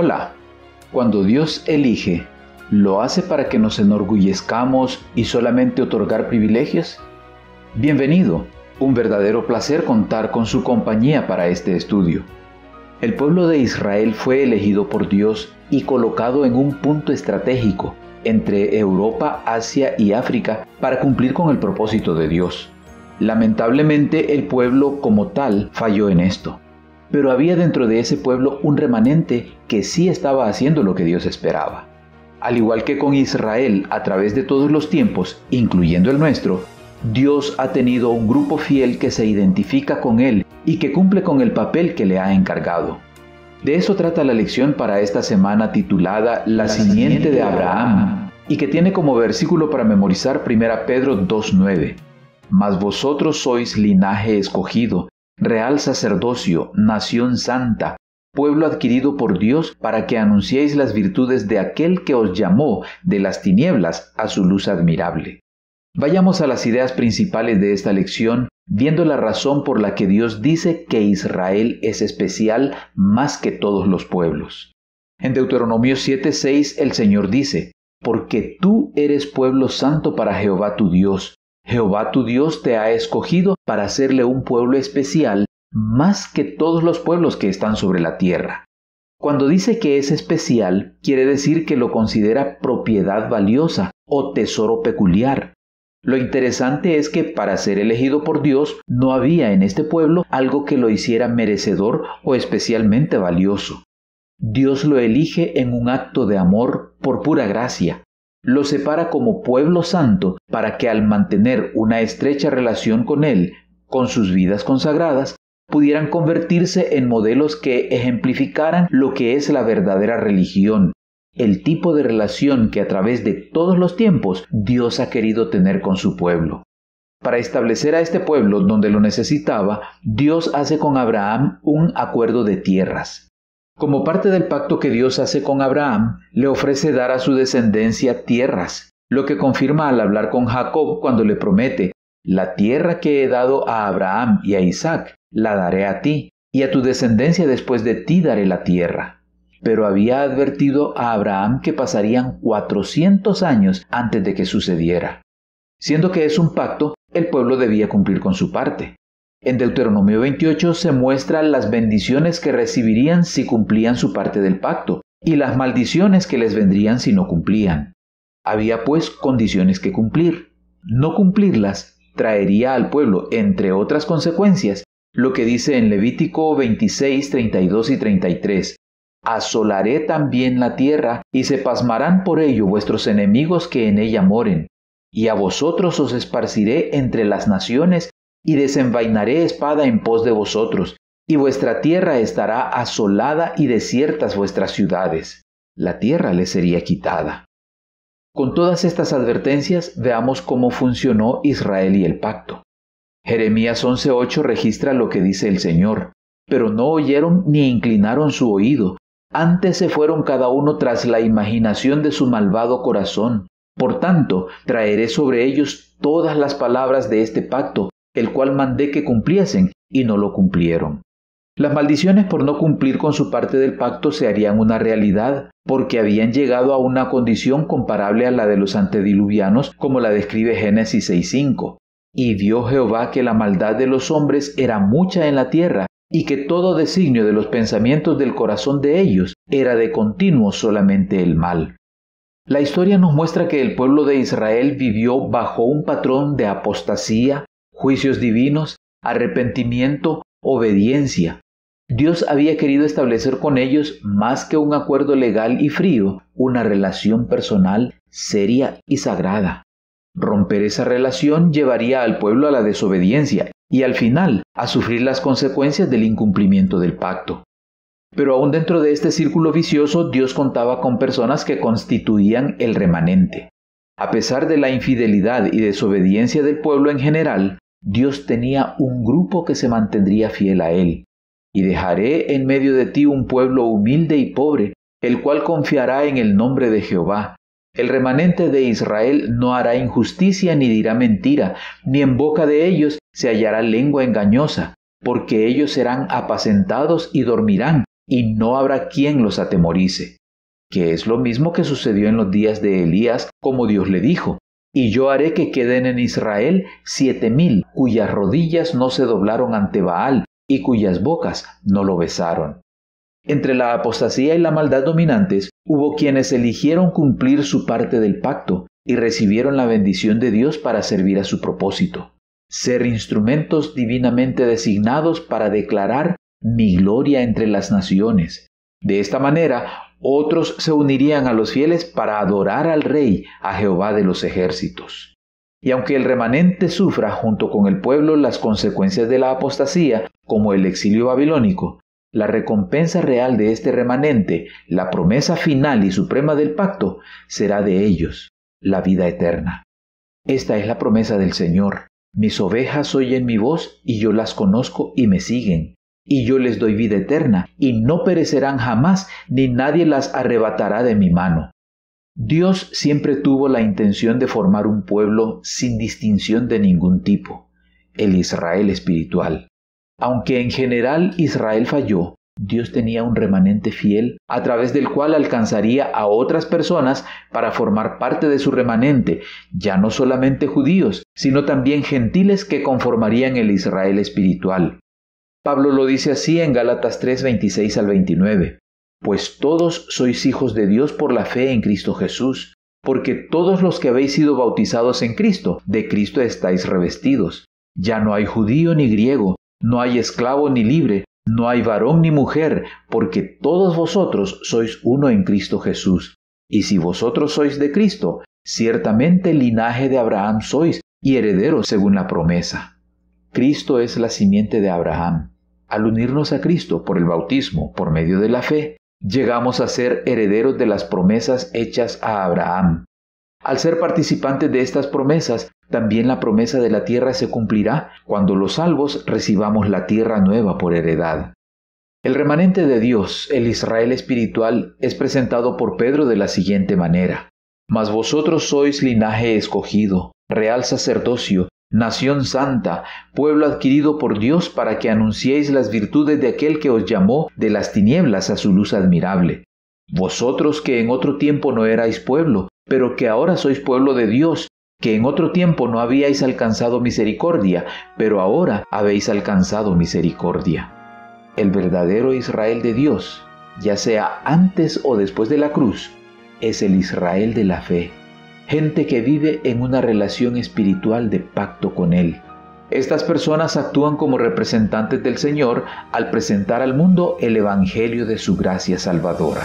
Hola, cuando Dios elige, ¿lo hace para que nos enorgullezcamos y solamente otorgar privilegios? Bienvenido, un verdadero placer contar con su compañía para este estudio. El pueblo de Israel fue elegido por Dios y colocado en un punto estratégico entre Europa, Asia y África para cumplir con el propósito de Dios. Lamentablemente, el pueblo como tal falló en esto. Pero había dentro de ese pueblo un remanente que sí estaba haciendo lo que Dios esperaba. Al igual que con Israel a través de todos los tiempos, incluyendo el nuestro, Dios ha tenido un grupo fiel que se identifica con Él y que cumple con el papel que le ha encargado. De eso trata la lección para esta semana titulada La simiente de Abraham, y que tiene como versículo para memorizar 1 Pedro 2:9. Mas vosotros sois linaje escogido, real sacerdocio, nación santa, pueblo adquirido por Dios para que anunciéis las virtudes de aquel que os llamó de las tinieblas a su luz admirable. Vayamos a las ideas principales de esta lección, viendo la razón por la que Dios dice que Israel es especial más que todos los pueblos. En Deuteronomio 7:6 el Señor dice: «Porque tú eres pueblo santo para Jehová tu Dios. Jehová tu Dios te ha escogido para hacerle un pueblo especial más que todos los pueblos que están sobre la tierra». Cuando dice que es especial, quiere decir que lo considera propiedad valiosa o tesoro peculiar. Lo interesante es que para ser elegido por Dios no había en este pueblo algo que lo hiciera merecedor o especialmente valioso. Dios lo elige en un acto de amor por pura gracia. Lo separa como pueblo santo para que al mantener una estrecha relación con Él, con sus vidas consagradas, pudieran convertirse en modelos que ejemplificaran lo que es la verdadera religión, el tipo de relación que a través de todos los tiempos Dios ha querido tener con su pueblo. Para establecer a este pueblo donde lo necesitaba, Dios hace con Abraham un acuerdo de tierras. Como parte del pacto que Dios hace con Abraham, le ofrece dar a su descendencia tierras, lo que confirma al hablar con Jacob cuando le promete: «La tierra que he dado a Abraham y a Isaac, la daré a ti, y a tu descendencia después de ti daré la tierra». Pero había advertido a Abraham que pasarían 400 años antes de que sucediera. Siendo que es un pacto, el pueblo debía cumplir con su parte. En Deuteronomio 28 se muestran las bendiciones que recibirían si cumplían su parte del pacto, y las maldiciones que les vendrían si no cumplían. Había pues condiciones que cumplir. No cumplirlas traería al pueblo, entre otras consecuencias, lo que dice en Levítico 26, 32 y 33. «Asolaré también la tierra, y se pasmarán por ello vuestros enemigos que en ella moren. Y a vosotros os esparciré entre las naciones, y desenvainaré espada en pos de vosotros, y vuestra tierra estará asolada y desiertas vuestras ciudades». La tierra les sería quitada. Con todas estas advertencias, veamos cómo funcionó Israel y el pacto. Jeremías 11:8 registra lo que dice el Señor: «Pero no oyeron ni inclinaron su oído, antes se fueron cada uno tras la imaginación de su malvado corazón. Por tanto, traeré sobre ellos todas las palabras de este pacto, el cual mandé que cumpliesen, y no lo cumplieron». Las maldiciones por no cumplir con su parte del pacto se harían una realidad, porque habían llegado a una condición comparable a la de los antediluvianos, como la describe Génesis 6:5. «Y vio Jehová que la maldad de los hombres era mucha en la tierra, y que todo designio de los pensamientos del corazón de ellos era de continuo solamente el mal». La historia nos muestra que el pueblo de Israel vivió bajo un patrón de apostasía, juicios divinos, arrepentimiento, obediencia. Dios había querido establecer con ellos, más que un acuerdo legal y frío, una relación personal, seria y sagrada. Romper esa relación llevaría al pueblo a la desobediencia y al final a sufrir las consecuencias del incumplimiento del pacto. Pero aún dentro de este círculo vicioso, Dios contaba con personas que constituían el remanente. A pesar de la infidelidad y desobediencia del pueblo en general, Dios tenía un grupo que se mantendría fiel a Él. «Y dejaré en medio de ti un pueblo humilde y pobre, el cual confiará en el nombre de Jehová. El remanente de Israel no hará injusticia ni dirá mentira, ni en boca de ellos se hallará lengua engañosa, porque ellos serán apacentados y dormirán, y no habrá quien los atemorice, que es lo mismo que sucedió en los días de Elías, como Dios le dijo: y yo haré que queden en Israel 7,000, cuyas rodillas no se doblaron ante Baal, y cuyas bocas no lo besaron. Entre la apostasía y la maldad dominantes, hubo quienes eligieron cumplir su parte del pacto y recibieron la bendición de Dios para servir a su propósito, ser instrumentos divinamente designados para declarar mi gloria entre las naciones. De esta manera, otros se unirían a los fieles para adorar al Rey, a Jehová de los ejércitos. Y aunque el remanente sufra junto con el pueblo las consecuencias de la apostasía, como el exilio babilónico, la recompensa real de este remanente, la promesa final y suprema del pacto, será de ellos, la vida eterna. Esta es la promesa del Señor: mis ovejas oyen mi voz, y yo las conozco y me siguen, y yo les doy vida eterna, y no perecerán jamás, ni nadie las arrebatará de mi mano. Dios siempre tuvo la intención de formar un pueblo sin distinción de ningún tipo, el Israel espiritual. Aunque en general Israel falló, Dios tenía un remanente fiel a través del cual alcanzaría a otras personas para formar parte de su remanente, ya no solamente judíos, sino también gentiles que conformarían el Israel espiritual. Pablo lo dice así en Gálatas 3, 26 al 29. Pues todos sois hijos de Dios por la fe en Cristo Jesús, porque todos los que habéis sido bautizados en Cristo, de Cristo estáis revestidos. Ya no hay judío ni griego, no hay esclavo ni libre, no hay varón ni mujer, porque todos vosotros sois uno en Cristo Jesús. Y si vosotros sois de Cristo, ciertamente linaje de Abraham sois y herederos según la promesa. Cristo es la simiente de Abraham. Al unirnos a Cristo por el bautismo, por medio de la fe, llegamos a ser herederos de las promesas hechas a Abraham. Al ser participantes de estas promesas, también la promesa de la tierra se cumplirá cuando los salvos recibamos la tierra nueva por heredad. El remanente de Dios, el Israel espiritual, es presentado por Pedro de la siguiente manera: Mas vosotros sois linaje escogido, real sacerdocio, nación santa, pueblo adquirido por Dios para que anunciéis las virtudes de aquel que os llamó de las tinieblas a su luz admirable. Vosotros que en otro tiempo no erais pueblo, pero que ahora sois pueblo de Dios, que en otro tiempo no habíais alcanzado misericordia, pero ahora habéis alcanzado misericordia. El verdadero Israel de Dios, ya sea antes o después de la cruz, es el Israel de la fe, gente que vive en una relación espiritual de pacto con Él. Estas personas actúan como representantes del Señor al presentar al mundo el evangelio de su gracia salvadora.